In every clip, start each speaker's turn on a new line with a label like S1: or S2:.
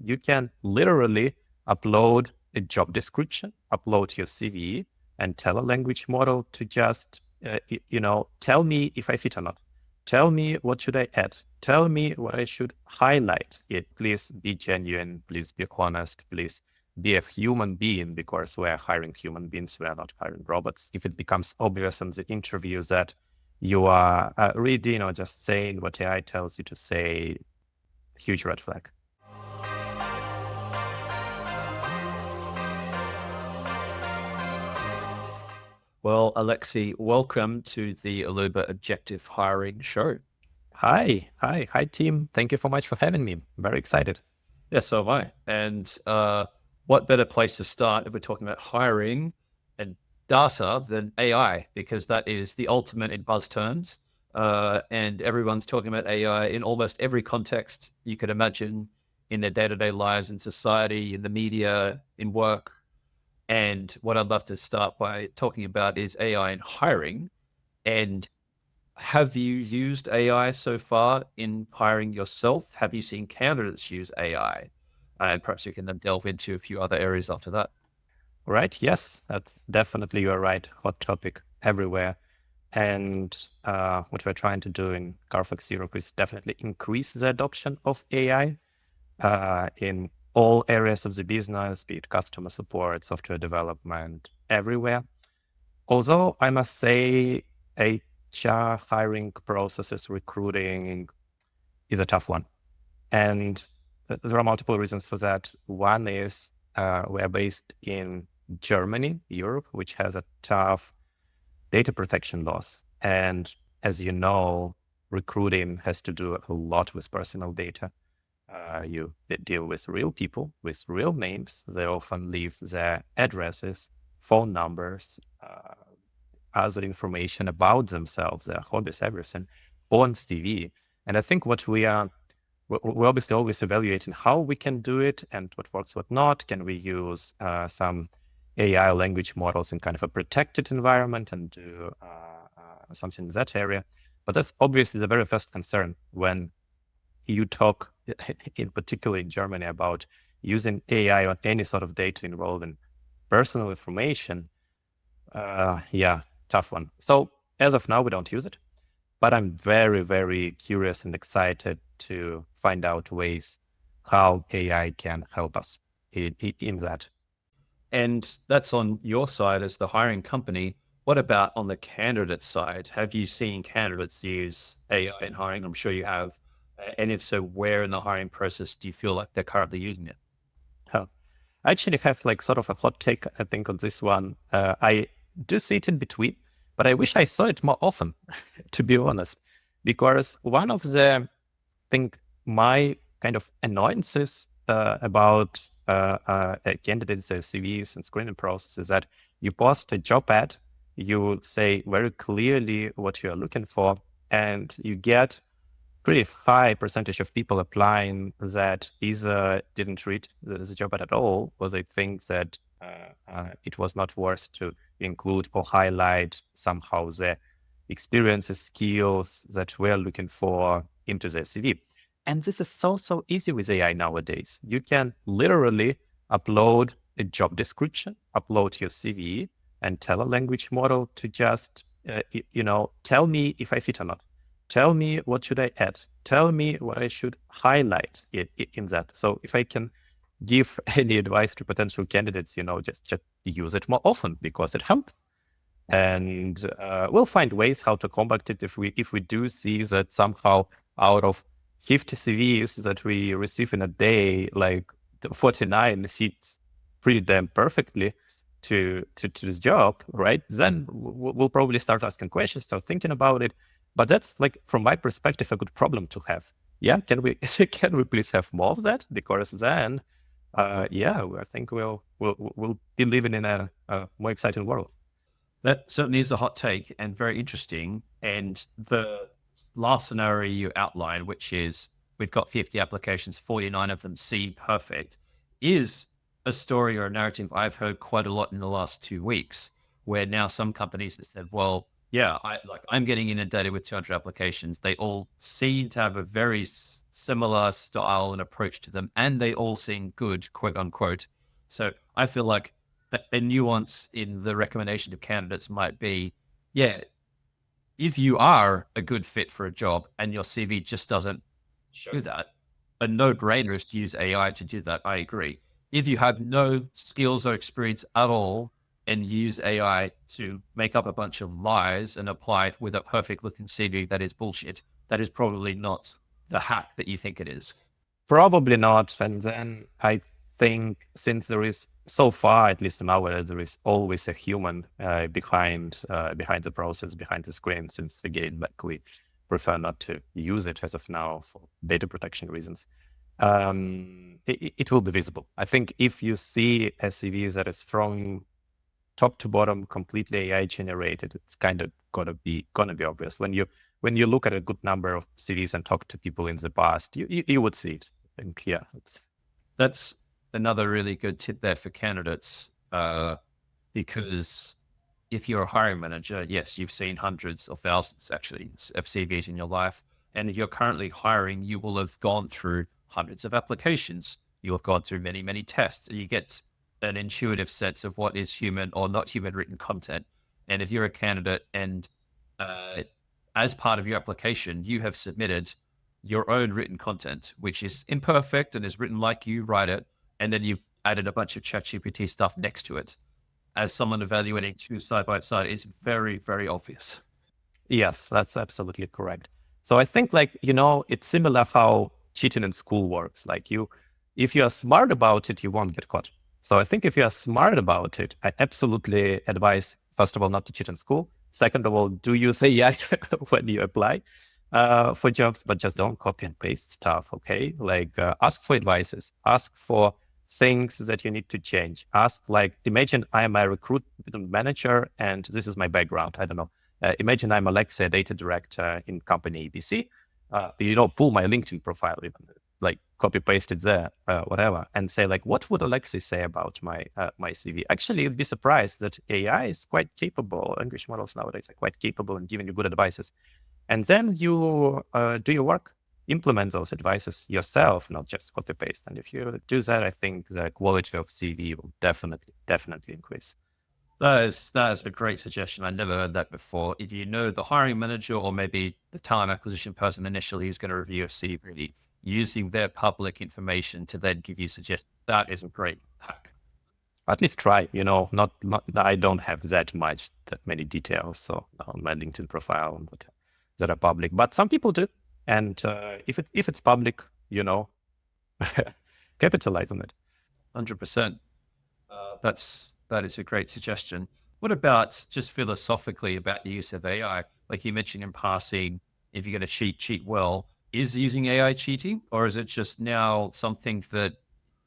S1: You can literally upload a job description, upload your CV, and tell a language model to just, tell me if I fit or not. Tell me what should I add. Tell me what I should highlight. Please be genuine. Please be honest. Please be a human being, because we are hiring human beings. We are not hiring robots. If it becomes obvious in the interview that you are reading or just saying what AI tells you to say, huge red flag.
S2: Well, Alexei, welcome to the Alooba Objective Hiring Show.
S1: Hi team. Thank you so much for having me. I'm very excited.
S2: Yeah, so am I. And what better place to start if we're talking about hiring and data than AI, because that is the ultimate in buzz terms. And everyone's talking about AI in almost every context you could imagine in their day-to-day lives, in society, in the media, in work. And what I'd love to start by talking about is AI in hiring. And have you used AI so far in hiring yourself? Have you seen candidates use AI? And perhaps you can then delve into a few other areas after that.
S1: Right. Yes, that's definitely, you're right. Hot topic everywhere. And what we're trying to do in Carfax Europe is definitely increase the adoption of AI in all areas of the business, be it customer support, software development, everywhere. Although I must say HR hiring processes, recruiting is a tough one. And there are multiple reasons for that. One is we're based in Germany, Europe, which has a tough data protection laws. And as you know, recruiting has to do a lot with personal data. You deal with real people, with real names. They often leave their addresses, phone numbers, other information about themselves, their hobbies, everything on CV. And I think what we're obviously always evaluating how we can do it and what works, what not. Can we use some AI language models in kind of a protected environment and do something in that area? But that's obviously the very first concern when you talk, in particular in Germany, about using AI on any sort of data involving personal information. Tough one. So as of now, we don't use it, but I'm very, very curious and excited to find out ways how AI can help us in that.
S2: And that's on your side as the hiring company. What about on the candidate side? Have you seen candidates use AI in hiring? I'm sure you have. And if so, where in the hiring process do you feel like they're currently using it?
S1: I actually have like sort of a hot take, I think, on this one. I do see it in between, but I wish I saw it more often, to be honest, because one of the, I think, my kind of annoyances about candidates, their CVs and screening process is that you post a job ad, you say very clearly what you're looking for, and you get pretty high percentage of people applying that either didn't read the job ad at all, or they think that it was not worth to include or highlight somehow the experiences, skills that we're looking for into their CV. And this is so easy with AI nowadays. You can literally upload a job description, upload your CV, and tell a language model to just, tell me if I fit or not. Tell me what should I add. Tell me what I should highlight in that. So if I can give any advice to potential candidates, just use it more often because it helps. And we'll find ways how to combat it if we do see that somehow out of 50 CVs that we receive in a day, like 49 fits pretty damn perfectly to this job, right? Then we'll probably start asking questions, start thinking about it. But that's, like, from my perspective, a good problem to have. Yeah, can we please have more of that? Because then, I think we'll be living in a more exciting world.
S2: That certainly is a hot take and very interesting. And the last scenario you outlined, which is we've got 50 applications, 49 of them seem perfect, is a story or a narrative I've heard quite a lot in the last 2 weeks, where now some companies have said, well, yeah, I'm getting inundated with 200 applications. They all seem to have a very similar style and approach to them, and they all seem good, quote unquote. So I feel like a nuance in the recommendation of candidates might be, yeah, if you are a good fit for a job and your CV just doesn't show that, a no-brainer is to use AI to do that. I agree. If you have no skills or experience at all and use AI to make up a bunch of lies and apply it with a perfect looking CV that is bullshit, that is probably not the hack that you think it is.
S1: Probably not. And then I think since there is so far, at least nowadays, there is always a human behind the process, behind the screen. Since again, like we prefer not to use it as of now for data protection reasons. It will be visible. I think if you see a CV that is from top to bottom completely AI generated, it's kind of gonna be obvious. When you look at a good number of CVs and talk to people in the past, you would see it. I think, yeah,
S2: that's another really good tip there for candidates, because if you're a hiring manager, yes, you've seen hundreds or thousands actually of CVs in your life. And if you're currently hiring, you will have gone through hundreds of applications. You'll have gone through many, many tests. And you get an intuitive sense of what is human or not human written content. And if you're a candidate and as part of your application, you have submitted your own written content, which is imperfect and is written like you write it, and then you've added a bunch of ChatGPT stuff next to it, as someone evaluating two side by side, is very, very obvious.
S1: Yes, that's absolutely correct. So I think it's similar how cheating in school works. If you are smart about it, you won't get caught. So I think if you are smart about it, I absolutely advise, first of all, not to cheat in school. Second of all, do use AI when you apply for jobs, but just don't copy and paste stuff, okay? Ask for advices, ask for things that you need to change. Ask, imagine I am a recruitment manager and this is my background. I don't know. Imagine I'm Alexey, data director in company ABC. Pull my LinkedIn profile, even copy paste it there, whatever, and say what would Alexey say about my CV? Actually, you'd be surprised that AI is quite capable. Language models nowadays are quite capable in giving you good advices. And then you do your work, implement those advices yourself, not just copy paste. And if you do that, I think the quality of CV will definitely increase.
S2: That is a great suggestion. I never heard that before. If you know the hiring manager or maybe the talent acquisition person initially who's going to review a CV, using their public information to then give you suggestions, that is a great hack.
S1: At least try, not I don't have that many details on my LinkedIn profile that are public, but some people do. And if it's public, capitalize on it.
S2: 100%. That is a great suggestion. What about just philosophically about the use of AI? Like you mentioned in passing, if you're going to cheat well. Is using AI cheating, or is it just now something that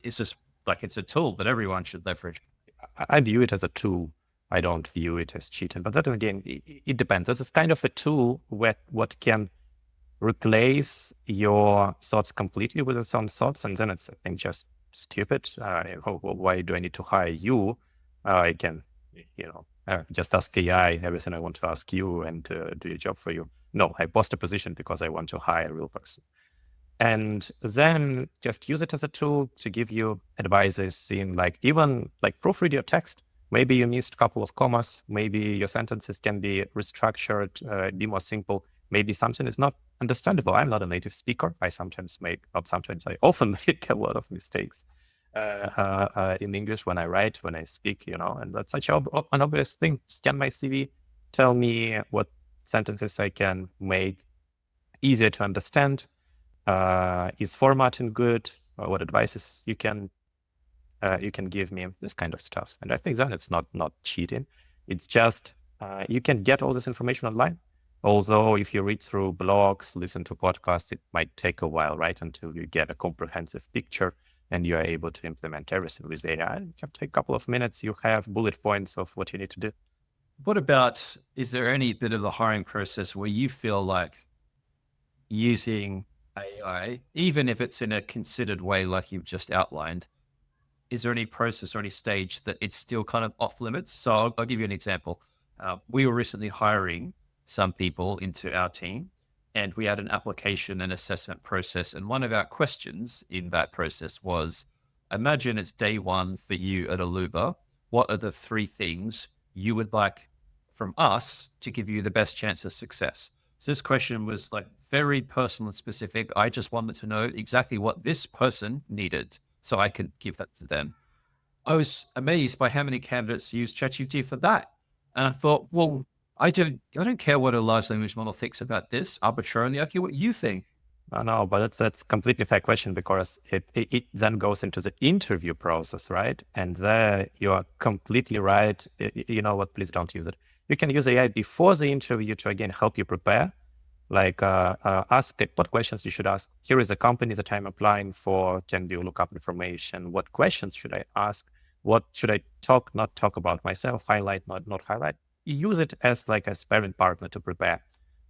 S2: is just it's a tool that everyone should leverage?
S1: I view it as a tool. I don't view it as cheating, but that again, it depends. This is kind of a tool what can replace your thoughts completely with its own thoughts, and then it's, I think, just stupid. Why do I need to hire you? I can, just ask AI everything I want to ask you and do your job for you. No, I post a position because I want to hire a real person. And then just use it as a tool to give you advices in even proofread your text. Maybe you missed a couple of commas. Maybe your sentences can be restructured, be more simple. Maybe something is not understandable. I'm not a native speaker. I often make a lot of mistakes in English when I write, when I speak, and that's such an obvious thing. Scan my CV, tell me what sentences I can make easier to understand. Is formatting good? What advices you can give me? This kind of stuff. And I think that it's not cheating. It's just you can get all this information online. Although if you read through blogs, listen to podcasts, it might take a while, right, until you get a comprehensive picture and you are able to implement everything with AI. It can take a couple of minutes. You have bullet points of what you need to do.
S2: What about, is there any bit of the hiring process where you feel like using AI, even if it's in a considered way like you've just outlined, is there any process or any stage that it's still kind of off limits? So I'll give you an example. We were recently hiring some people into our team, and we had an application and assessment process. And one of our questions in that process was, imagine it's day one for you at Alooba. What are the 3 things you would like from us to give you the best chance of success? So this question was like very personal and specific. I just wanted to know exactly what this person needed so I could give that to them. I was amazed by how many candidates use ChatGPT for that. And I thought, well, I don't care what a large language model thinks about this arbitrarily. I care what you think.
S1: No, but that's completely fair question, because it then goes into the interview process, right? And there you are completely right. You know what? Please don't use it. You can use AI before the interview to again help you prepare. Like ask what questions you should ask. Here is a company that I'm applying for. Can you look up information? What questions should I ask? What should I not talk about myself? Highlight, not highlight. You use it as like a sparring partner to prepare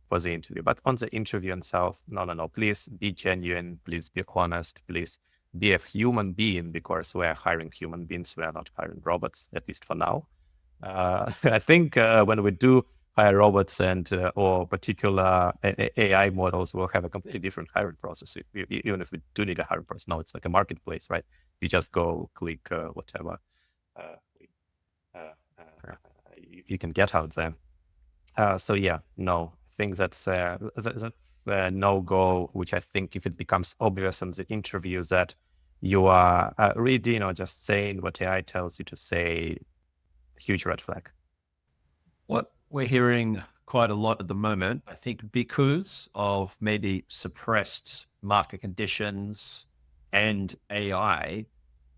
S1: for the interview. But on the interview itself, no. Please be genuine. Please be honest. Please be a human being, because we're hiring human beings. We are not hiring robots, at least for now. I think when we do hire robots and or particular AI models, we'll have a completely different hiring process. Even if we do need a hiring process, now it's like a marketplace, right? You just go click whatever you can get out there. So yeah, no, I think that's a no-go, which I think if it becomes obvious in the interview that you are reading or just saying what AI tells you to say, huge red flag.
S2: What we're hearing quite a lot at the moment, I think because of maybe suppressed market conditions and AI,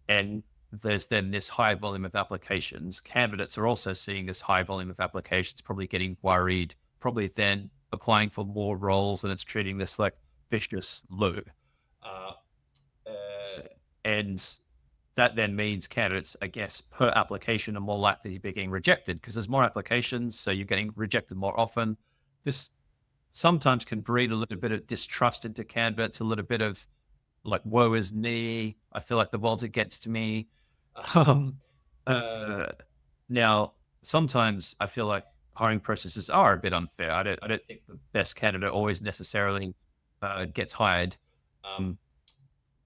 S2: and there's then this high volume of applications, candidates are also seeing this high volume of applications, probably getting worried, probably then applying for more roles, and it's treating this like vicious loop. And that then means candidates, I guess, per application are more likely to be getting rejected because there's more applications, so you're getting rejected more often. This sometimes can breed a little bit of distrust into candidates, a little bit of like, woe is me. I feel like the world's against me. Now, sometimes I feel like hiring processes are a bit unfair. I don't think the best candidate always necessarily gets hired.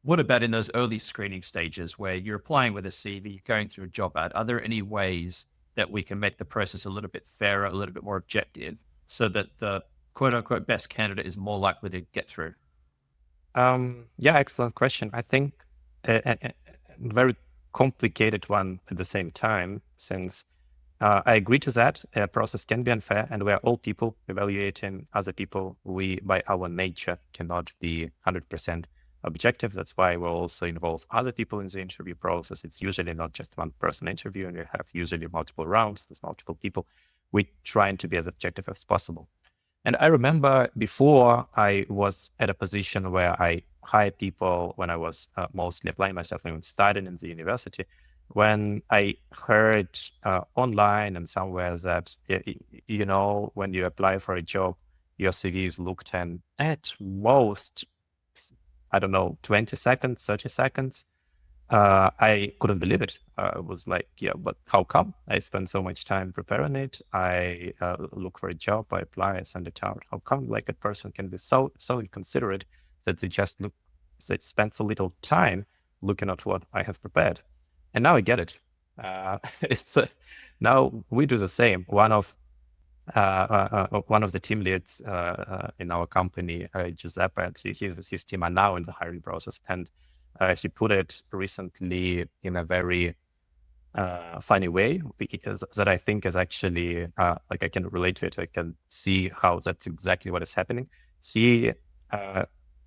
S2: What about in those early screening stages where you're applying with a CV, you're going through a job ad? Are there any ways that we can make the process a little bit fairer, a little bit more objective, so that the quote unquote best candidate is more likely to get through?
S1: Yeah, excellent question. I think a very complicated one at the same time, since I agree to that. A process can be unfair, and we are all people evaluating other people. We, by our nature, cannot be 100% objective. That's why we'll also involve other people in the interview process. It's usually not just one person interview, and you have usually multiple rounds with multiple people. We're trying to be as objective as possible. And I remember before I was at a position where I hired people when I was mostly applying myself and studying in the university, when I heard online and somewhere that, you know, when you apply for a job, your CV is looked at most, I don't know, 20 seconds, 30 seconds. I couldn't believe it. I was like, yeah, but how come? I spend so much time preparing it. I look for a job, I apply, I send it out. How come like a person can be so inconsiderate that they spend so little time looking at what I have prepared? And now I get it. Now we do the same. One of the team leads in our company, Giuseppe, and his team are now in the hiring process, and she put it recently in a very funny way, because that I think is actually like I can relate to it. I can see how that's exactly what is happening. She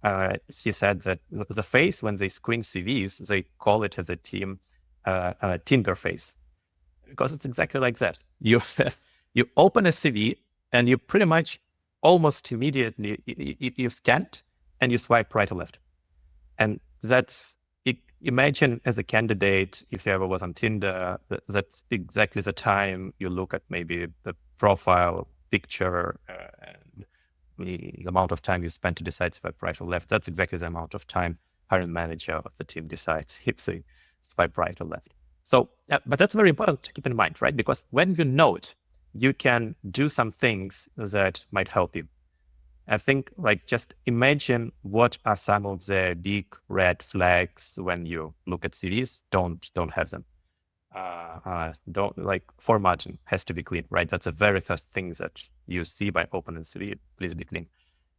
S1: said that the face when they screen CVs, they call it as a team Tinder face, because it's exactly like that. You open a CV and you pretty much almost immediately you scan it and you swipe right or left. And that's, imagine as a candidate, if you ever was on Tinder, that's exactly the time you look at maybe the profile picture and the amount of time you spend to decide swipe right or left. That's exactly the amount of time hiring manager of the team decides if they swipe right or left. So, but that's very important to keep in mind, right? Because when you know it, you can do some things that might help you. I think like just imagine what are some of the big red flags when you look at CVs. Don't have them. Don't like formatting has to be clean, right? That's the very first thing that you see by opening CV. Please be clean.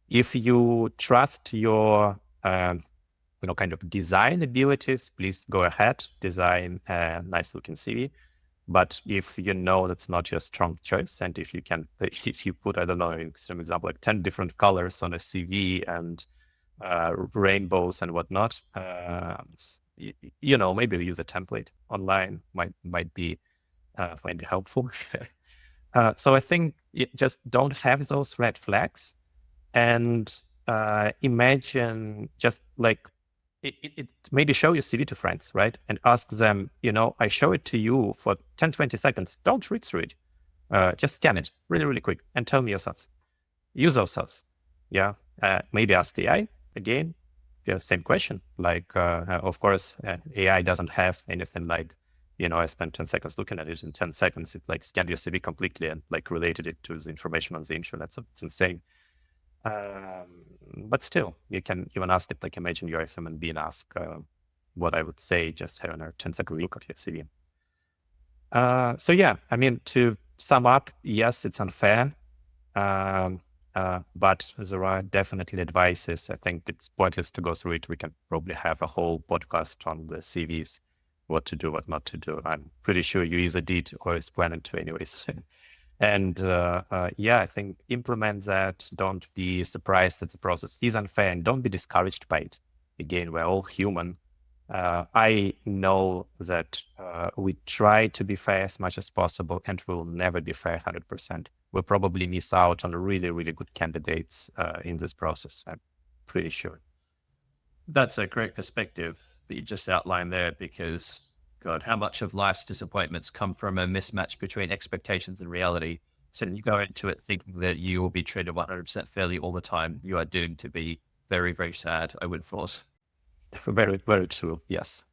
S1: If you trust your kind of design abilities, please go ahead, design a nice looking CV. But if you know that's not your strong choice, and if you put, I don't know, in some example, like 10 different colors on a CV and rainbows and whatnot, maybe use a template online might be find it helpful. So I think just don't have those red flags, and imagine just like it maybe show your CV to friends, right? And ask them, I show it to you for 10, 20 seconds. Don't read through it. Just scan it really, really quick and tell me your thoughts. Use those thoughts. Yeah. Maybe ask AI again. Yeah, same question. Like, of course, AI doesn't have anything like, I spent 10 seconds looking at it. In 10 seconds, it like scanned your CV completely and like related it to the information on the internet. So it's insane. But still, you can even ask it, like imagine you're a human being, ask what I would say, just having a 10-second look at your CV. So yeah, I mean, to sum up, yes, it's unfair, but there are definitely advices. I think it's pointless to go through it. We can probably have a whole podcast on the CVs, what to do, what not to do. I'm pretty sure you either did or is planning to anyways. And I think implement that. Don't be surprised that the process is unfair, and don't be discouraged by it. Again, we're all human. I know that we try to be fair as much as possible, and we'll never be fair 100%. We'll probably miss out on really, really good candidates in this process. I'm pretty sure.
S2: That's a great perspective that you just outlined there, because God, how much of life's disappointments come from a mismatch between expectations and reality. So you go into it thinking that you will be treated 100% fairly all the time. You are doomed to be very, very sad, I would force.
S1: Very, very true. Yes.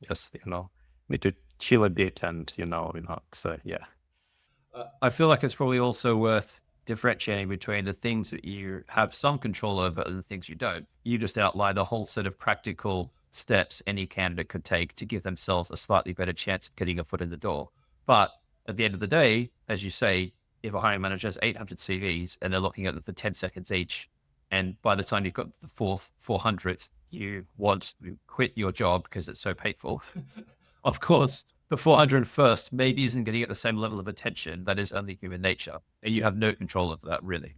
S1: Need to chill a bit and, so yeah.
S2: I feel like it's probably also worth differentiating between the things that you have some control over and the things you don't. You just outlined a whole set of practical steps any candidate could take to give themselves a slightly better chance of getting a foot in the door. But at the end of the day, as you say, if a hiring manager has 800 CVs and they're looking at them for 10 seconds each, and by the time you've got the 400th, you want to quit your job because it's so painful. Of course, the 401st maybe isn't going to get the same level of attention. That is only human nature. And you have no control of that, really.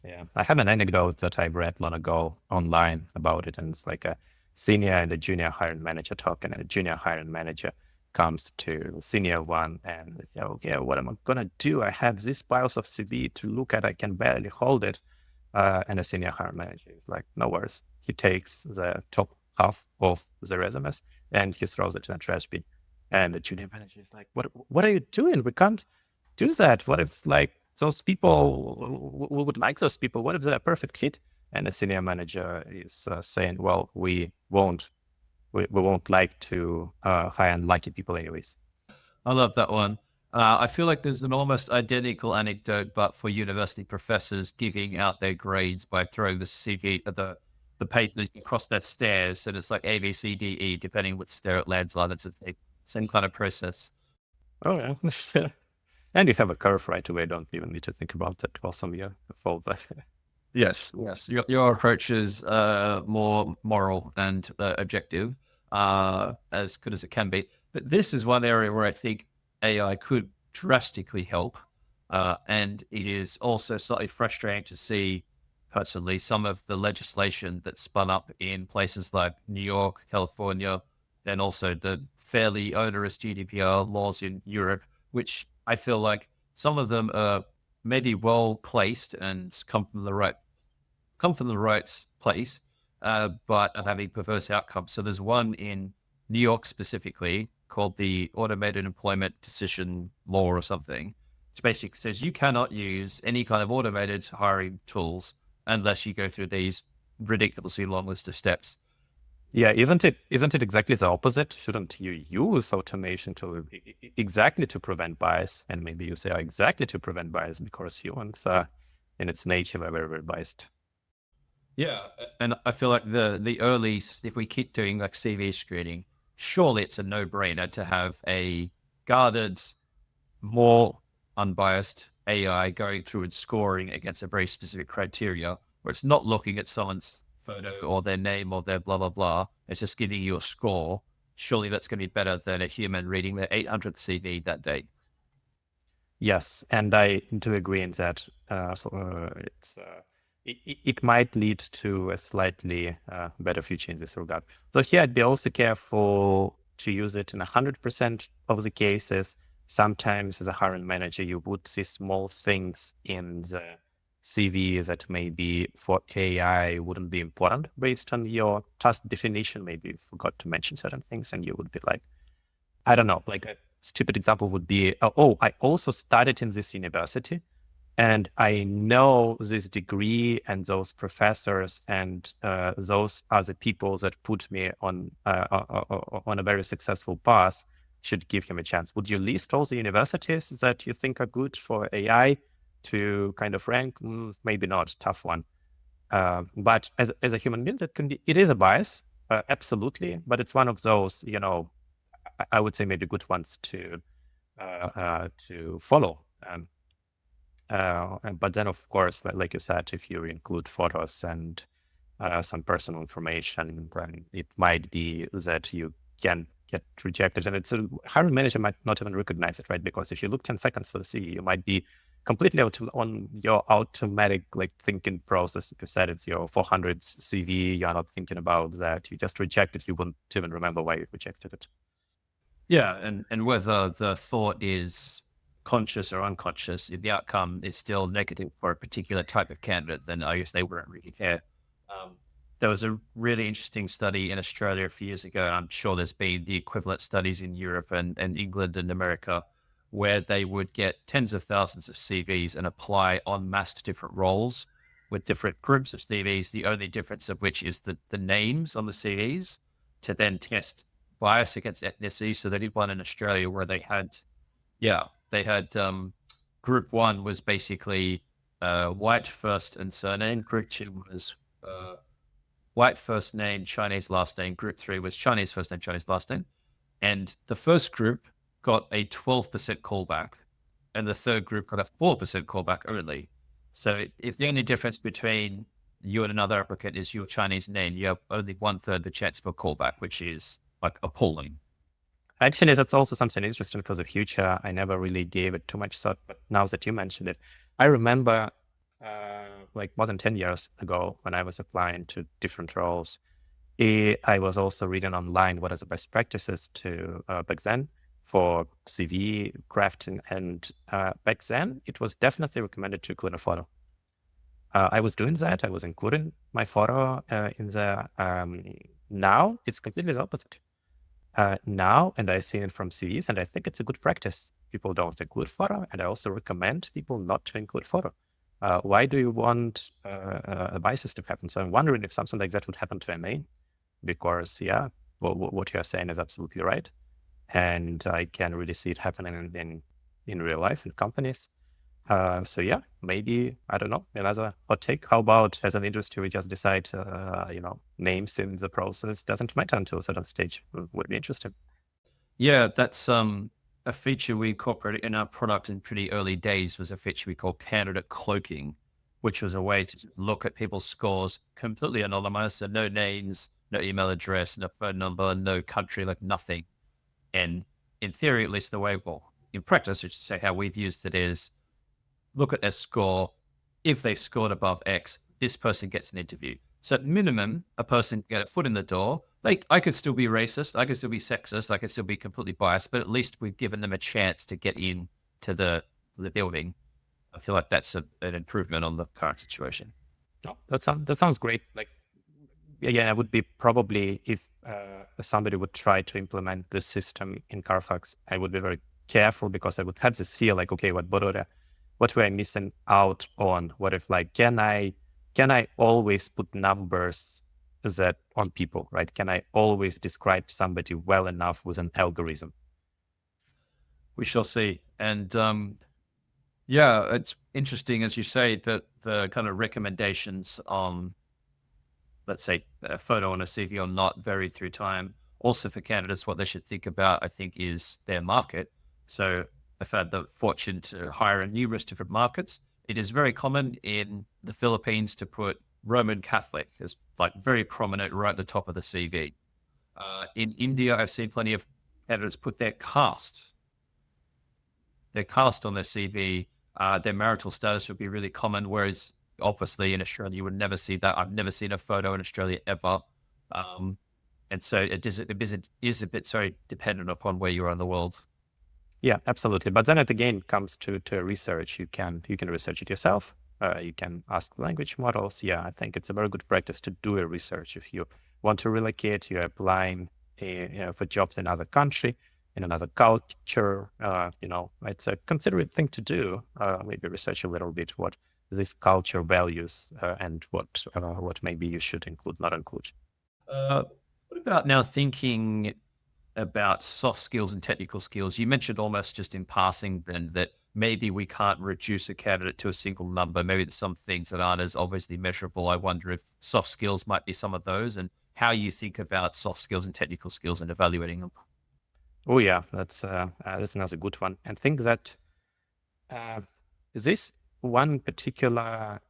S1: Yeah. I have an anecdote that I read long ago online about it. And it's like a senior and a junior hiring manager talking, and a junior hiring manager comes to senior one and they say, okay, what am I going to do? I have these piles of CV to look at. I can barely hold it. And the senior hiring manager is like, no worries. He takes the top half of the resumes and he throws it in a trash bin. And the junior manager is like, what are you doing? We can't do that. What if like those people, we would like those people? What if they're a perfect fit? And the senior manager is saying, well, we won't like to hire unlucky people anyways.
S2: I love that one. I feel like there's an almost identical anecdote, but for university professors giving out their grades by throwing the CV at the paper across their stairs. And it's like A, B, C, D, E, depending which stair it lands on. It's the same kind of process.
S1: Oh, yeah. And you have a curve right away. Don't even need to think about that while some year fold that.
S2: Yes. Your approach is more moral and objective, as good as it can be. But this is one area where I think AI could drastically help. And it is also slightly frustrating to see, personally, some of the legislation that's spun up in places like New York, California, and also the fairly onerous GDPR laws in Europe, which I feel like some of them are maybe well placed and come from the right place, but are having perverse outcomes. So there's one in New York specifically called the Automated Employment Decision Law or something, which basically says you cannot use any kind of automated hiring tools unless you go through these ridiculously long list of steps.
S1: Yeah, isn't it exactly the opposite? Shouldn't you use automation to exactly to prevent bias? And maybe you say exactly to prevent bias because humans are in its nature are very, very biased.
S2: Yeah, and I feel like the early, if we keep doing like CV screening, surely it's a no-brainer to have a guarded, more unbiased AI going through and scoring against a very specific criteria, where it's not looking at someone's photo or their name or their blah blah blah. It's just giving you a score. Surely that's going to be better than a human reading their 800th CV that day.
S1: Yes, and I do agree in that. It might lead to a slightly better future in this regard. So here I'd be also careful to use it in 100% of the cases. Sometimes as a hiring manager, you would see small things in the CV that maybe for AI wouldn't be important based on your task definition. Maybe you forgot to mention certain things and you would be like, I don't know, like a stupid example would be, oh, I also studied in this university and I know this degree and those professors and those are the people that put me on a very successful path, should give him a chance. Would you list all the universities that you think are good for AI to kind of rank? Maybe not, tough one. But as a human being, it is a bias, absolutely. But it's one of those, I would say maybe good ones to follow. But then, of course, like you said, if you include photos and some personal information, then it might be that you can get rejected. And it's a hiring manager might not even recognize it, right? Because if you look 10 seconds for the CV, you might be completely on your automatic like thinking process. If you said it's your 400 CV, you're not thinking about that. You just reject it. You won't even remember why you rejected it.
S2: Yeah, and whether the thought is conscious or unconscious, if the outcome is still negative for a particular type of candidate, then I guess they wouldn't really care. There was a really interesting study in Australia a few years ago, and I'm sure there's been the equivalent studies in Europe and England and America, where they would get tens of thousands of CVs and apply en masse to different roles with different groups of CVs, the only difference of which is the names on the CVs, to then test bias against ethnicity. So they did one in Australia where they had group one was basically white first and surname. Group two was white first name, Chinese last name. Group three was Chinese first name, Chinese last name. And the first group got a 12% callback, and the third group got a 4% callback only. So if the only difference between you and another applicant is your Chinese name, you have only 1/3 the chance for callback, which is like appalling.
S1: Actually, that's also something interesting for the future. I never really gave it too much thought, but now that you mentioned it, I remember like more than 10 years ago when I was applying to different roles, I was also reading online what are the best practices to back then for CV crafting. And back then, it was definitely recommended to include a photo. I was doing that. I was including my photo in the. Now it's completely the opposite. Now, and I've seen it from CVs, and I think it's a good practice. People don't include photo, and I also recommend people not to include photo. Why do you want a bias to happen? So I'm wondering if something like that would happen to MA, because what you're saying is absolutely right, and I can really see it happening in real life in companies. So yeah, maybe, I don't know, another hot take. How about as an industry, we just decide, names in the process doesn't matter until a certain stage? Would be interesting.
S2: Yeah, that's a feature we incorporated in our product in pretty early days. Was a feature we called candidate cloaking, which was a way to look at people's scores completely anonymous, so no names, no email address, no phone number, no country, like nothing. And in theory, at least the way, well, in practice, which is say how we've used it is look at their score. If they scored above X, this person gets an interview. So at minimum, a person can get a foot in the door. Like I could still be racist, I could still be sexist, I could still be completely biased, but at least we've given them a chance to get in to the building. I feel like that's an improvement on the current situation.
S1: Oh, that sounds great. Like, again, I would be probably, if somebody would try to implement this system in Carfax, I would be very careful because I would have this feel like, okay, what were I missing out on? What if like, can I always put numbers that on people, right? Can I always describe somebody well enough with an algorithm?
S2: We shall see. And yeah, it's interesting, as you say, that the kind of recommendations on let's say, a photo on a CV or not varied through time. Also for candidates, what they should think about, I think, is their market. So I've had the fortune to hire in numerous different markets. It is very common in the Philippines to put Roman Catholic as like very prominent right at the top of the CV. In India, I've seen plenty of candidates put their caste on their CV. Their marital status would be really common, whereas obviously in Australia you would never see that. I've never seen a photo in Australia ever, and so it is a bit sorry dependent upon where you are in the world.
S1: Yeah, absolutely. But then it again comes to research. You can research it yourself. You can ask language models. Yeah, I think it's a very good practice to do a research. If you want to relocate, you're applying for jobs in another country, in another culture. It's a considerate thing to do. Maybe research a little bit what this culture values and what maybe you should include, not include.
S2: What about now thinking about soft skills and technical skills? You mentioned almost just in passing then that maybe we can't reduce a candidate to a single number. Maybe there's some things that aren't as obviously measurable. I wonder if soft skills might be some of those, and how you think about soft skills and technical skills and evaluating them.
S1: Oh yeah, that's another good one. And think that this one particular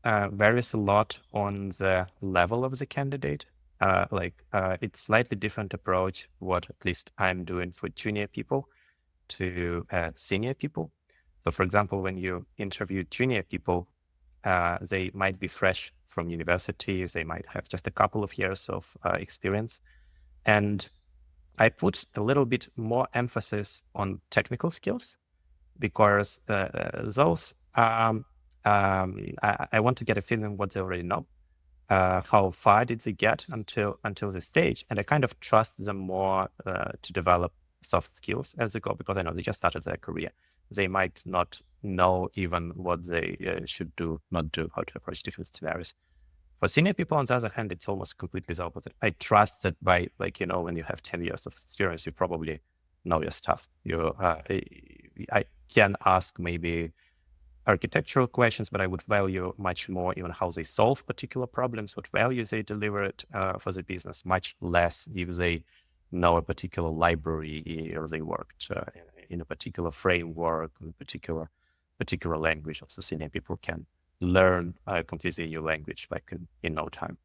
S1: varies a lot on the level of the candidate. It's slightly different approach, what at least I'm doing for junior people to senior people. So for example, when you interview junior people, they might be fresh from university, they might have just a couple of years of experience. And I put a little bit more emphasis on technical skills because those, I want to get a feeling what they already know. How far did they get until this stage, and I kind of trust them more to develop soft skills as they go, because I know they just started their career. They might not know even what they should do, not do, how to approach different scenarios. For senior people, on the other hand, it's almost completely the opposite. I trust that by, when you have 10 years of experience, you probably know your stuff. I can ask maybe architectural questions, but I would value much more even how they solve particular problems, what value they delivered for the business, much less if they know a particular library or they worked in a particular framework, in a particular language. Also, senior people can learn a completely new language like in no time.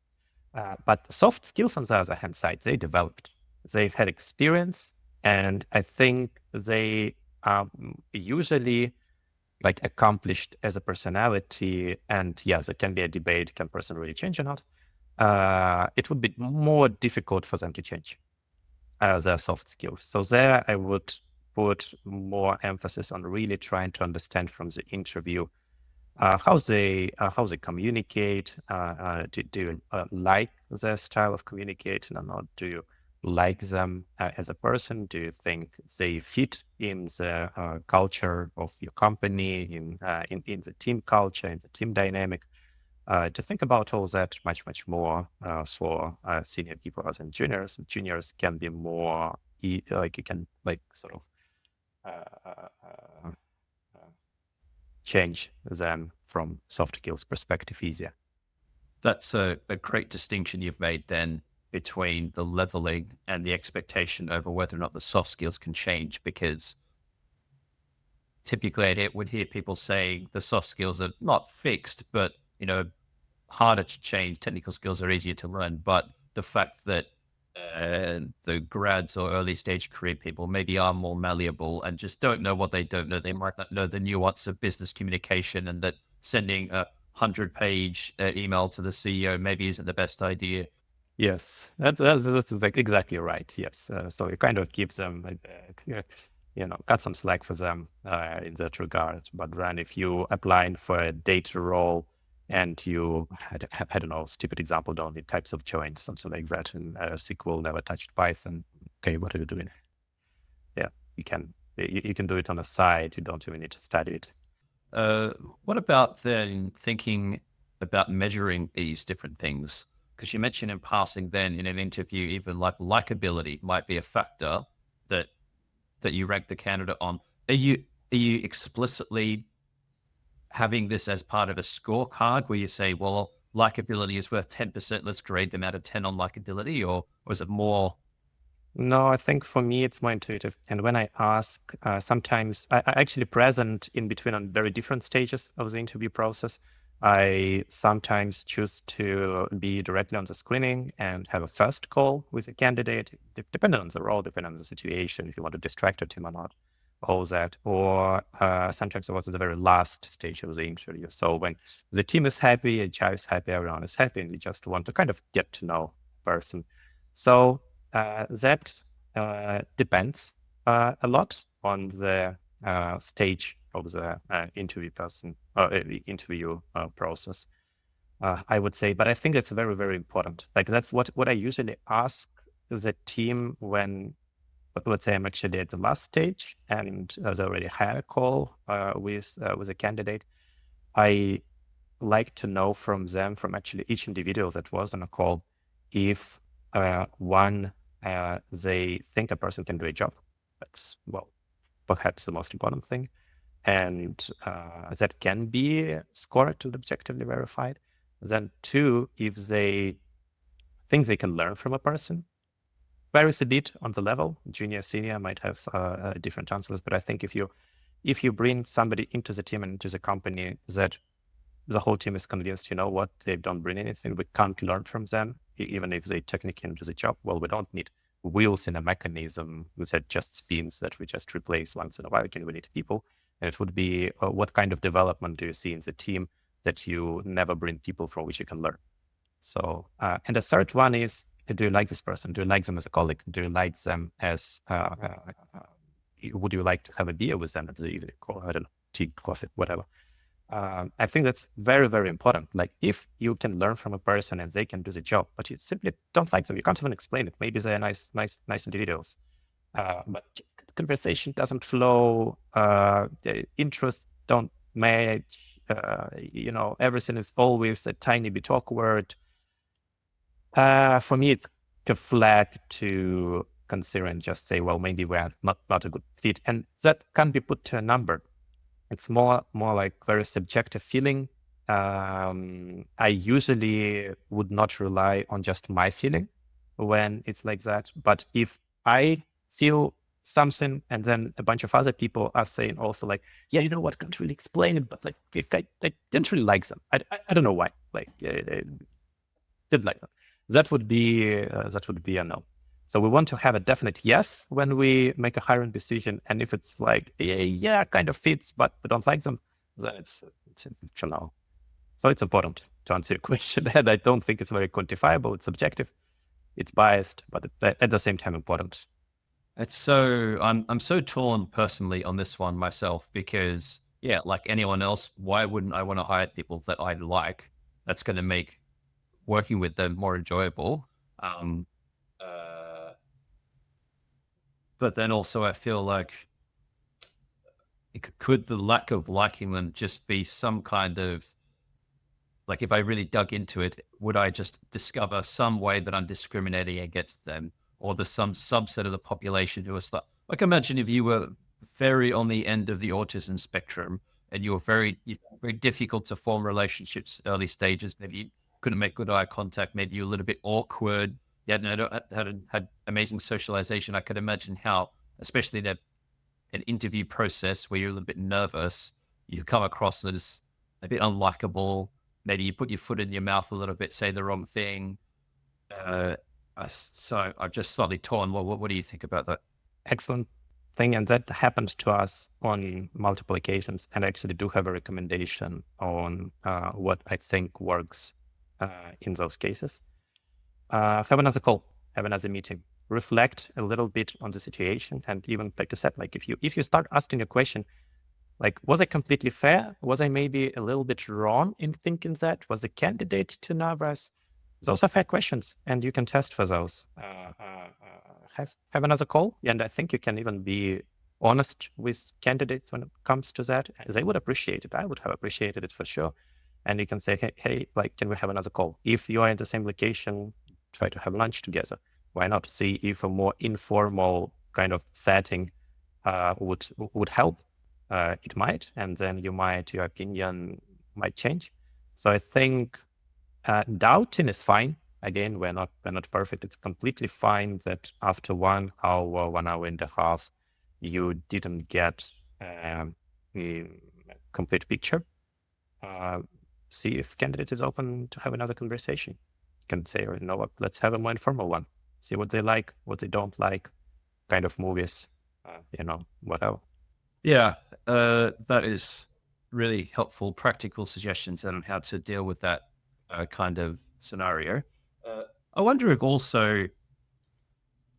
S1: But soft skills, on the other hand side, they developed. They've had experience, and I think they usually accomplished as a personality. And yes, it can be a debate, can person really change or not? It would be more difficult for them to change their soft skills. So there I would put more emphasis on really trying to understand from the interview how they communicate. Do you like their style of communicating or not? Do you like them as a person? Do you think they fit in the culture of your company, in the team culture, in the team dynamic? To think about all that much more for senior people as in juniors. Juniors can be more you can sort of change them from soft skills perspective easier.
S2: That's a great distinction you've made then between the leveling and the expectation over whether or not the soft skills can change, because typically I would hear people saying the soft skills are not fixed, but harder to change. Technical skills are easier to learn, but the fact that the grads or early stage career people maybe are more malleable and just don't know what they don't know. They might not know the nuance of business communication, and that sending a 100-page email to the CEO maybe isn't the best idea.
S1: Yes, that's exactly right. Yes, so it kind of gives them, cut some slack for them in that regard. But then if you applying for a data role and you, I don't know, stupid example, don't need types of joins, something like that, and SQL, never touched Python. Okay, what are you doing? Yeah, you can do it on the side. You don't even need to study it.
S2: What about then thinking about measuring these different things? Because you mentioned in passing then in an interview, even likability might be a factor that you rank the candidate on. Are you explicitly having this as part of a scorecard where you say, well, likability is worth 10%, let's grade them out of 10 on likability, or is it more?
S1: No, I think for me it's more intuitive. And when I ask, sometimes I actually present in between on very different stages of the interview process. I sometimes choose to be directly on the screening and have a first call with a candidate, depending on the role, depending on the situation, if you want to distract a team or not, all that. Or sometimes I was at the very last stage of the interview. So when the team is happy, HR is happy, everyone is happy, and you just want to kind of get to know a person. So that depends a lot on the stage of the interview process, I would say. But I think it's very, very important. Like that's what I usually ask the team when, let's say I'm actually at the last stage and they already had a call with a candidate. I like to know from them, from actually each individual that was on a call, if one, they think a person can do a job. That's, well, perhaps the most important thing. And that can be scored to objectively verified. Then two, if they think they can learn from a person, varies a bit on the level. Junior, senior might have different answers, but I think if you bring somebody into the team and into the company that the whole team is convinced, you know what, they don't bring anything, we can't learn from them, even if they technically can do the job. Well, we don't need wheels in a mechanism that just spins that we just replace once in a while. We need people. And it would be, what kind of development do you see in the team that you never bring people from which you can learn? So, and the third one is, do you like this person? Do you like them as a colleague? Do you like them as, would you like to have a beer with them at the evening? Or, I don't know, tea, coffee, whatever. I think that's very, very important. Like if you can learn from a person and they can do the job, but you simply don't like them, you can't even explain it. Maybe they're nice individuals, but conversation doesn't flow, the interests don't match, everything is always a tiny bit awkward. For me, it's a flag to consider and just say, well, maybe we're not a good fit. And that can't be put to a number. It's more like very subjective feeling. I usually would not rely on just my feeling when it's like that. But if I feel something and then a bunch of other people are saying also like, yeah, you know what, can't really explain it, but like if I didn't really like them, I don't know why, like didn't like them. That would be a no. So we want to have a definite yes when we make a hiring decision. And if it's like, yeah, kind of fits, but we don't like them, then it's a no. So it's important to answer your question. And I don't think it's very quantifiable. It's subjective, it's biased, but at the same time important.
S2: It's so, I'm so torn personally on this one myself, because yeah, like anyone else, why wouldn't I want to hire people that I like? That's going to make working with them more enjoyable. But then also I feel like could the lack of liking them just be some kind of, like if I really dug into it, would I just discover some way that I'm discriminating against them? Or there's some subset of the population who is like imagine if you were very on the end of the autism spectrum and you're very difficult to form relationships early stages. Maybe you couldn't make good eye contact. Maybe you're a little bit awkward. You hadn't had amazing socialization. I could imagine how, especially in an interview process where you're a little bit nervous, you come across as a bit unlikable. Maybe you put your foot in your mouth a little bit, say the wrong thing. So I'm just slightly torn. What do you think about that?
S1: Excellent thing. And that happened to us on multiple occasions. And I actually do have a recommendation on what I think works in those cases. Have another call, have another meeting, reflect a little bit on the situation. And even like I said, like if you start asking a question, like, was I completely fair? Was I maybe a little bit wrong in thinking that? Was the candidate too nervous? Those are fair questions, and you can test for those. Have another call, and I think you can even be honest with candidates when it comes to that. They would appreciate it. I would have appreciated it for sure. And you can say, hey, like, can we have another call? If you are in the same location, try to have lunch together. Why not? See if a more informal kind of setting would help. It might, and then your opinion might change. So I think Doubting is fine. Again, we're not perfect. It's completely fine that after 1 hour, 1.5 hours, you didn't get the complete picture. See if candidate is open to have another conversation. You can say, you know what, let's have a more informal one. See what they like, what they don't like, kind of movies, whatever.
S2: Yeah, that is really helpful, practical suggestions on how to deal with that kind of scenario. I wonder if also,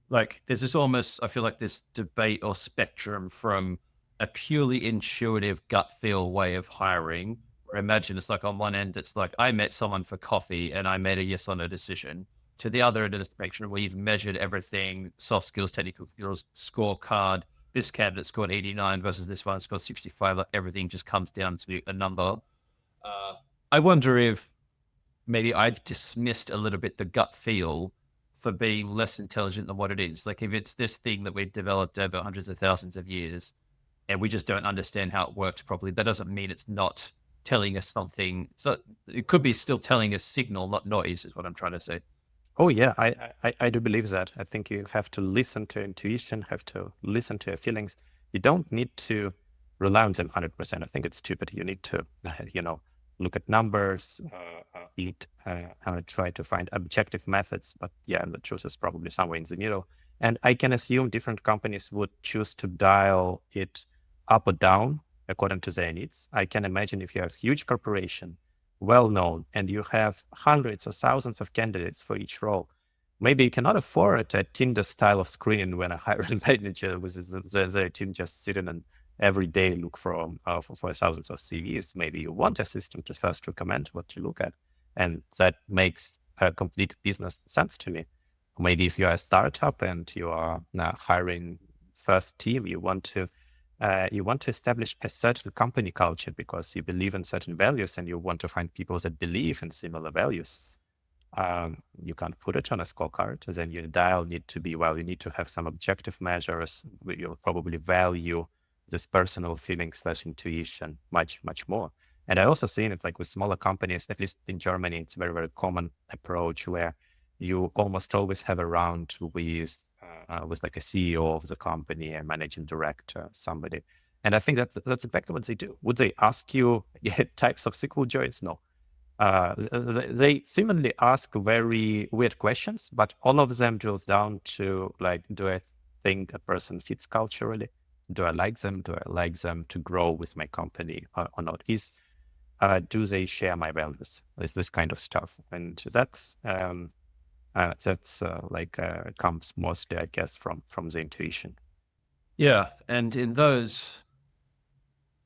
S2: like, there's this almost, I feel like this debate or spectrum from a purely intuitive gut feel way of hiring, where imagine it's like on one end, it's like I met someone for coffee and I made a yes or no decision, to the other end of the spectrum where you've measured everything, soft skills, technical skills, scorecard. This candidate scored 89 versus this one scored 65. Like everything just comes down to a number. I wonder if maybe I've dismissed a little bit the gut feel for being less intelligent than what it is. Like if it's this thing that we've developed over hundreds of thousands of years and we just don't understand how it works properly, that doesn't mean it's not telling us something. So it could be still telling us signal, not noise, is what I'm trying to say.
S1: Oh yeah, I do believe that. I think you have to listen to intuition, have to listen to your feelings. You don't need to rely on them 100%. I think it's stupid. You need to, look at numbers, try to find objective methods. But yeah, the truth is probably somewhere in the middle. And I can assume different companies would choose to dial it up or down according to their needs. I can imagine if you have a huge corporation, well-known, and you have hundreds or thousands of candidates for each role, maybe you cannot afford a Tinder style of screening when a hiring manager with their team just sitting and every day look for thousands of CVs. Maybe you want a system to first recommend what you look at, and that makes a complete business sense to me. Maybe if you're a startup and you are now hiring first team, you want to establish a certain company culture because you believe in certain values and you want to find people that believe in similar values. You can't put it on a scorecard. Then your dial need to be, you need to have some objective measures. You'll probably value this personal feeling / intuition much, much more. And I also seen it like with smaller companies, at least in Germany, it's a very, very common approach where you almost always have a round with like a CEO of the company, a managing director, somebody. And I think that's exactly what they do. Would they ask you types of SQL joins? No. They seemingly ask very weird questions, but all of them drills down to like, do I think a person fits culturally? Do I like them? Do I like them to grow with my company or not? Do they share my values? This kind of stuff. And that's comes mostly, I guess, from the intuition.
S2: Yeah, and in those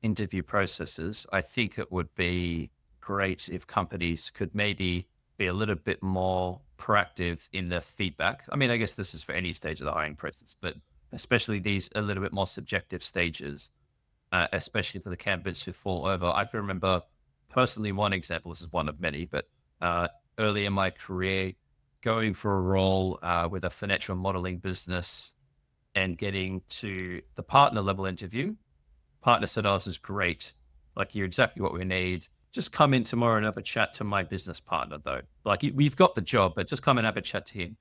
S2: interview processes, I think it would be great if companies could maybe be a little bit more proactive in their feedback. I mean, I guess this is for any stage of the hiring process, but especially these a little bit more subjective stages, especially for the candidates who fall over. I can remember personally one example, this is one of many, but early in my career, going for a role with a financial modeling business and getting to the partner level interview. Partner said, "Oh, this is great. Like, you're exactly what we need. Just come in tomorrow and have a chat to my business partner, though. Like, we've got the job, but just come and have a chat to him."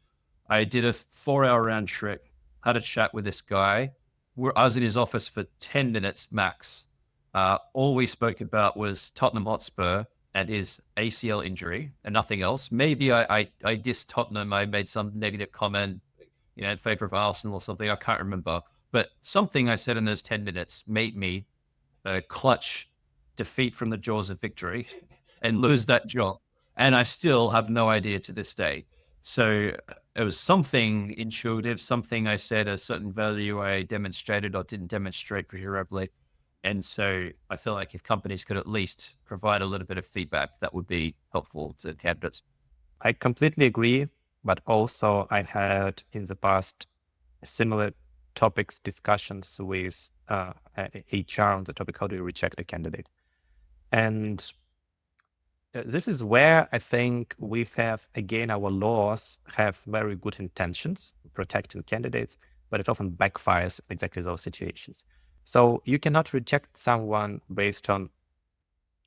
S2: I did a 4-hour round trip, had a chat with this guy. I was in his office for 10 minutes max. All we spoke about was Tottenham Hotspur and his ACL injury and nothing else. Maybe I dissed Tottenham. I made some negative comment, in favor of Arsenal or something. I can't remember. But something I said in those 10 minutes made me clutch defeat from the jaws of victory and lose that job. And I still have no idea to this day. So it was something intuitive, something I said, a certain value I demonstrated or didn't demonstrate presumably. And so I feel like if companies could at least provide a little bit of feedback, that would be helpful to candidates.
S1: I completely agree, but also I had in the past similar topics, discussions with HR on the topic, how do you reject a candidate? And this is where I think we have, again, our laws have very good intentions protecting candidates, but it often backfires in exactly those situations. So you cannot reject someone based on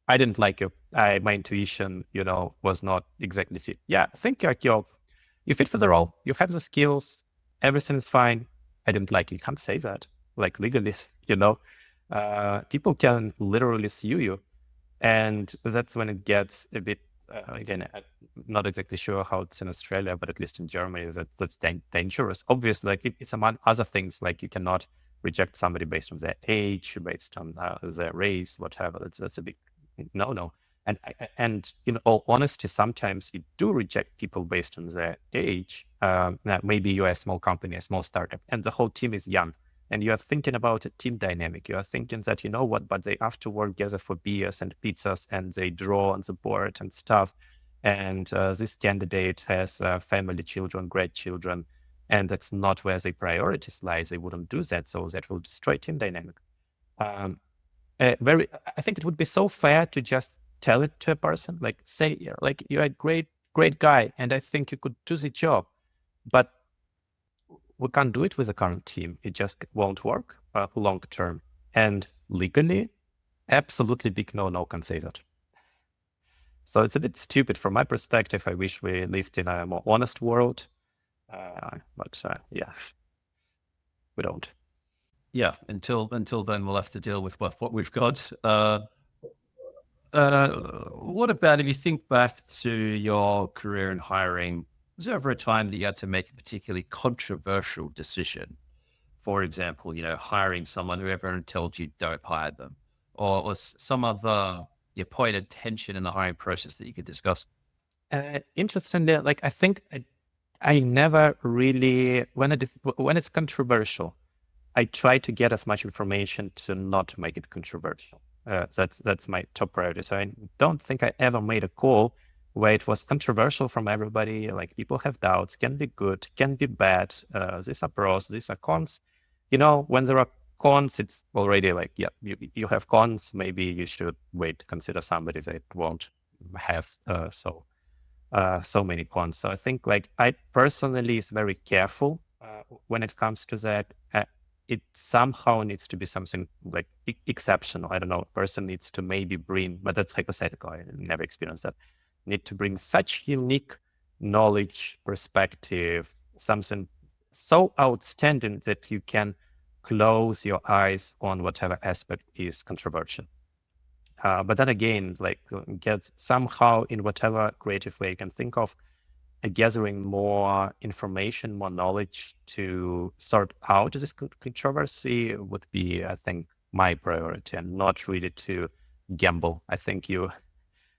S1: I didn't like you. My intuition, was not exactly fit. Yeah, I think like you fit for the role. You have the skills. Everything is fine. I didn't like you. You can't say that like legally, people can literally sue you. And that's when it gets a bit, again, I'm not exactly sure how it's in Australia, but at least in Germany, that's dangerous. Obviously, like it's among other things, like you cannot reject somebody based on their age, based on their race, whatever. That's a big no. And in all honesty, sometimes you do reject people based on their age. Maybe you're a small company, a small startup, and the whole team is young. And you are thinking about a team dynamic. You are thinking that, you know what, but they have to work together for beers and pizzas and they draw on the board and stuff. And this candidate has family, children, great children, and that's not where their priorities lie. They wouldn't do that. So that will destroy team dynamic. I think it would be so fair to just tell it to a person, like say, like you're a great guy, and I think you could do the job, but we can't do it with the current team. It just won't work long term. And legally, absolutely big no can say that. So it's a bit stupid from my perspective. I wish we lived in a more honest world. But yeah, we don't.
S2: Yeah, until then, we'll have to deal with what we've got. What about if you think back to your career in hiring? Was there ever a time that you had to make a particularly controversial decision? For example, hiring someone who everyone told you don't hire them, or was some other point of tension in the hiring process that you could discuss?
S1: Interestingly, like I think I never really when it's controversial, I try to get as much information to not make it controversial. That's my top priority. So I don't think I ever made a call where it was controversial from everybody. Like people have doubts, can be good, can be bad. These are pros, these are cons. When there are cons, it's already like, yeah, you have cons. Maybe you should wait to consider somebody that won't have so many cons. So I think like I personally is very careful when it comes to that. It somehow needs to be something like exceptional. I don't know, a person needs to maybe bring, but that's hypothetical. I never experienced that. Need to bring such unique knowledge, perspective, something so outstanding that you can close your eyes on whatever aspect is controversial. But then again, like get somehow in whatever creative way you can think of, gathering more information, more knowledge to sort out this controversy would be, I think, my priority, and not really to gamble. I think you,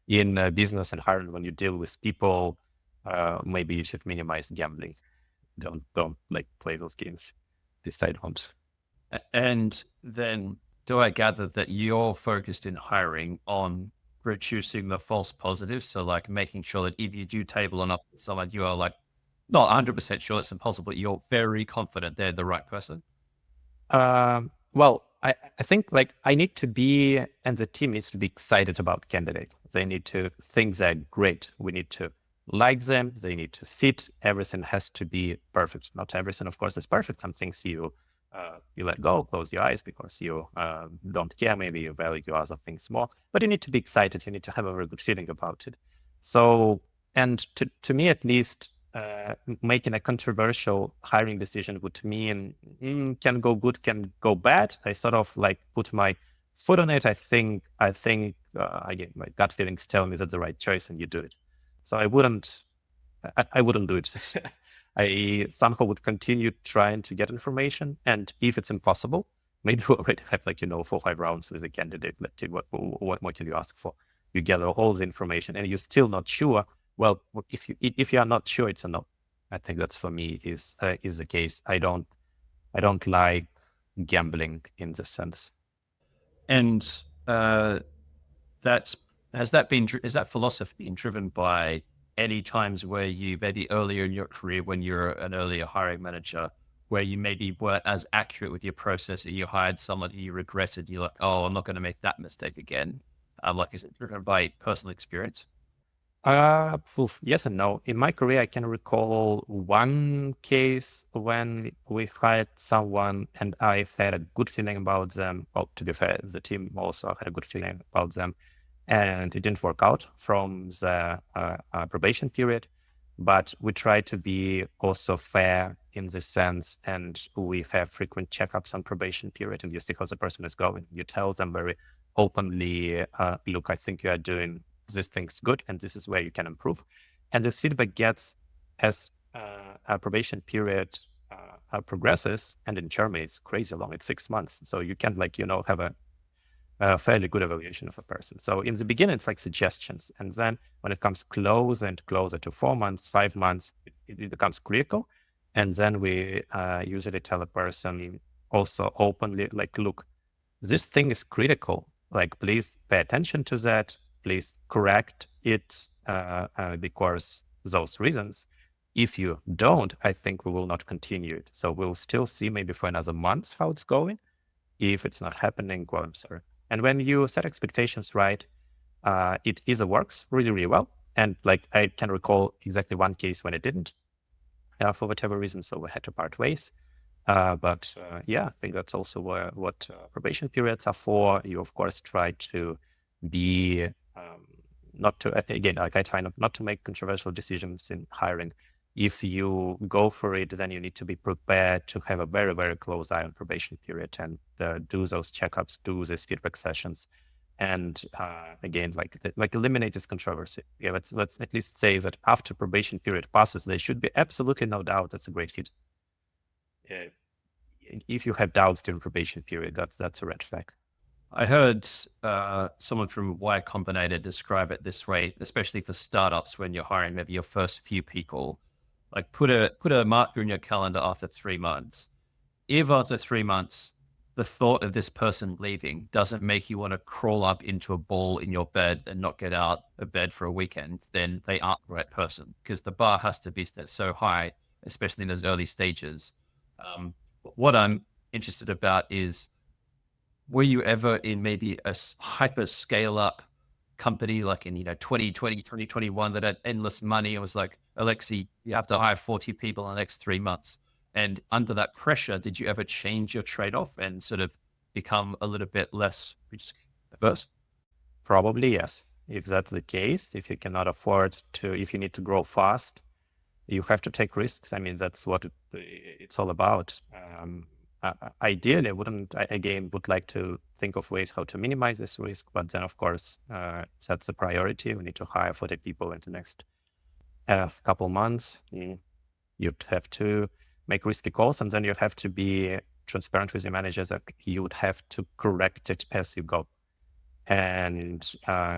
S1: in business and hiring, when you deal with people, maybe you should minimize gambling. Don't like play those games, decide homes.
S2: And then do I gather that you're focused in hiring on reducing the false positives? So like making sure that if you do table enough with someone, you are like not 100% sure it's impossible, but you're very confident they're the right person?
S1: Well, I think like I need to be, and the team needs to be excited about candidate. They need to think they're great. We need to like them. They need to fit. Everything has to be perfect. Not everything, of course, is perfect. Some things you let go, close your eyes because you don't care. Maybe you value other things more, but you need to be excited. You need to have a very good feeling about it. So, and to me at least, making a controversial hiring decision would mean can go good, can go bad. I sort of like put my foot on it. I think again, my gut feelings tell me that's the right choice, and you do it. So I wouldn't do it. I somehow would continue trying to get information, and if it's impossible, maybe we already have 4 or 5 rounds with a candidate. Let's see what more can you ask for? You gather all the information, and you're still not sure. Well, if you are not sure, it's a no. I think that's for me is the case. I don't like gambling in this sense.
S2: And has that philosophy been driven by any times where you maybe earlier in your career when you're an earlier hiring manager, where you maybe weren't as accurate with your process, or you hired someone who you regretted, you're like, oh, I'm not going to make that mistake again? Is it driven by personal experience?
S1: Yes and no. In my career, I can recall one case when we hired someone and I had a good feeling about them. Well, to be fair, the team also had a good feeling about them. and it didn't work out from the probation period. But we try to be also fair in this sense, and we have frequent checkups on probation period, and you see how the person is going. You tell them very openly, look, I think you are doing these things good, and this is where you can improve. And this feedback gets as a probation period progresses, and in Germany it's crazy long, it's 6 months. So you can have a fairly good evaluation of a person. So in the beginning, it's like suggestions. And then when it comes closer and closer to 4 months, 5 months, it becomes critical. And then we usually tell a person also openly, like, look, this thing is critical. Like, please pay attention to that. Please correct it because those reasons. If you don't, I think we will not continue it. So we'll still see maybe for another month how it's going. If it's not happening, well, I'm sorry. And when you set expectations right, it either works really, really well. And like I can recall exactly one case when it didn't, for whatever reason. So we had to part ways. But I think that's also what probation periods are for. You, of course, try to be not to, again, like I try not to make controversial decisions in hiring. If you go for it, then you need to be prepared to have a very, very close eye on probation period and do those checkups, do these feedback sessions. And again, like eliminate this controversy. Yeah, let's at least say that after probation period passes, there should be absolutely no doubt that's a great fit. If you have doubts during probation period, that's a red flag.
S2: I heard someone from Y Combinator describe it this way, especially for startups when you're hiring maybe your first few people. Like put a marker in your calendar after 3 months. If after 3 months, the thought of this person leaving doesn't make you want to crawl up into a ball in your bed and not get out of bed for a weekend, then they aren't the right person, because the bar has to be set so high, especially in those early stages. What I'm interested about is, were you ever in maybe a hyper scale up company like in 2020, 2021 that had endless money and was like, Alexey, you have to hire 40 people in the next 3 months? And under that pressure, did you ever change your trade-off and sort of become a little bit less risk averse?
S1: Probably yes. If that's the case, if you cannot afford to, if you need to grow fast, you have to take risks. I mean, that's what it's all about. Ideally, I would like to think of ways how to minimize this risk, but then of course, that's the priority. We need to hire 40 people in the next couple months. You'd have to make risky calls, and then you have to be transparent with your managers that you would have to correct it as you go. And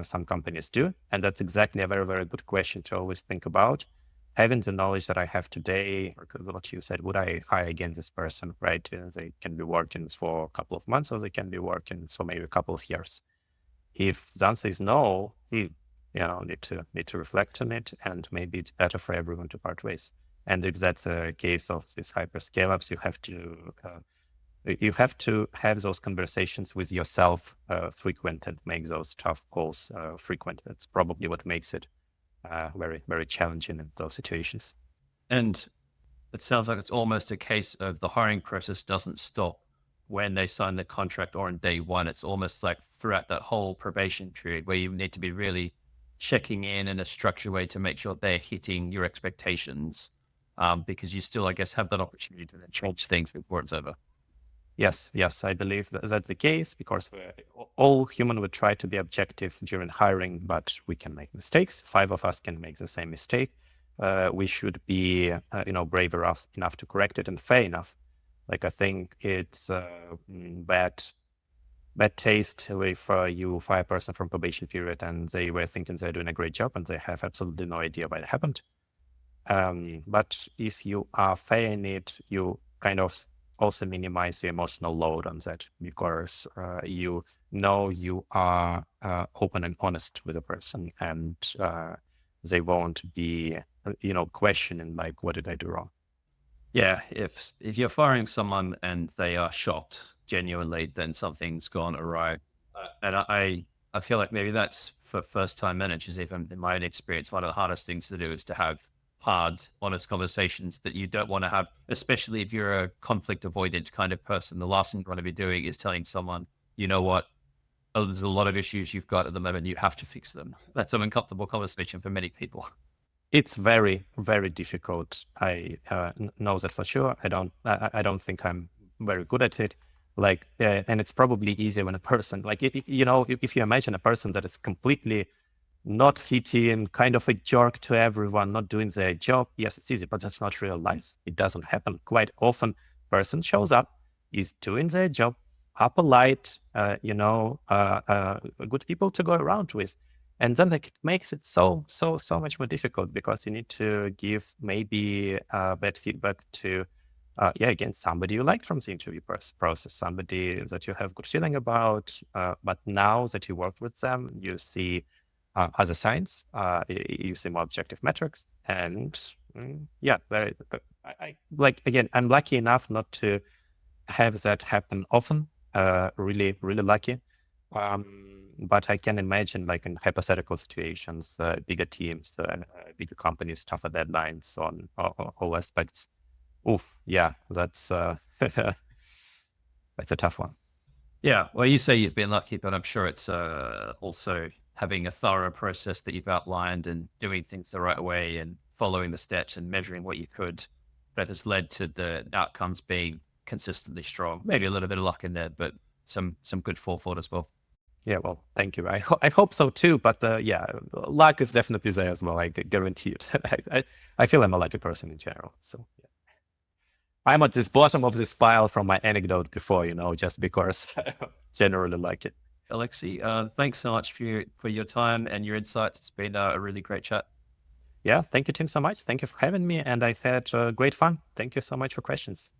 S1: some companies do. And that's exactly a very, very good question to always think about. Having the knowledge that I have today, or what you said, would I hire again this person, right? They can be working for a couple of months, or they can be working for maybe a couple of years. If the answer is no, you need to reflect on it, and maybe it's better for everyone to part ways. And if that's a case of these hyper scale ups, you have to have those conversations with yourself frequent and make those tough calls frequent. That's probably what makes it very, very challenging in those situations.
S2: And it sounds like it's almost a case of the hiring process doesn't stop when they sign the contract or on day one. It's almost like throughout that whole probation period where you need to be really checking in a structured way to make sure they're hitting your expectations, because you still, I guess, have that opportunity to then change things before it's over.
S1: Yes, I believe that's the case, because all human would try to be objective during hiring, but we can make mistakes. 5 of us can make the same mistake. We should be, brave enough to correct it and fair enough. Like, I think it's bad taste if you fire a person from probation period and they were thinking they're doing a great job and they have absolutely no idea why it happened. But if you are fair in it, you kind of also minimize the emotional load on that, because you are open and honest with a person, and they won't be questioning like, what did I do wrong?
S2: Yeah, if you're firing someone and they are shocked genuinely, then something's gone awry. And I feel like maybe that's for first-time managers, even in my own experience, one of the hardest things to do is to have hard, honest conversations that you don't want to have, especially if you're a conflict avoidant kind of person. The last thing you want to be doing is telling someone, you know what, there's a lot of issues you've got at the moment. You have to fix them. That's an uncomfortable conversation for many people.
S1: It's very, very difficult. I know that for sure. I don't think I'm very good at it. Like, and it's probably easier when a person, like, if you imagine a person that is completely not fitting, kind of a jerk to everyone, not doing their job. Yes, it's easy, but that's not real life. It doesn't happen quite often. Person shows up, is doing their job, are polite, good people to go around with. And then like, it makes it so much more difficult because you need to give maybe bad feedback to, again, somebody you liked from the interview process, somebody that you have good feeling about. But now that you work with them, you see other signs, you see more objective metrics. And again, I'm lucky enough not to have that happen often, really, really lucky. But I can imagine like in hypothetical situations, bigger teams, bigger companies, tougher deadlines on all aspects. Oof, yeah, that's that's a tough one.
S2: Yeah, well, you say you've been lucky, but I'm sure it's also having a thorough process that you've outlined and doing things the right way and following the steps and measuring what you could that has led to the outcomes being consistently strong. Maybe a little bit of luck in there, but some good forethought as well.
S1: Yeah, well, thank you. I hope so too. But luck is definitely there as well. I guarantee it. I feel I'm a lucky person in general. So yeah. I'm at this bottom of this pile from my anecdote before, just because generally like it.
S2: Alexey, thanks so much for your time and your insights. It's been a really great chat.
S1: Yeah, thank you, Tim, so much. Thank you for having me. And I've had great fun. Thank you so much for questions.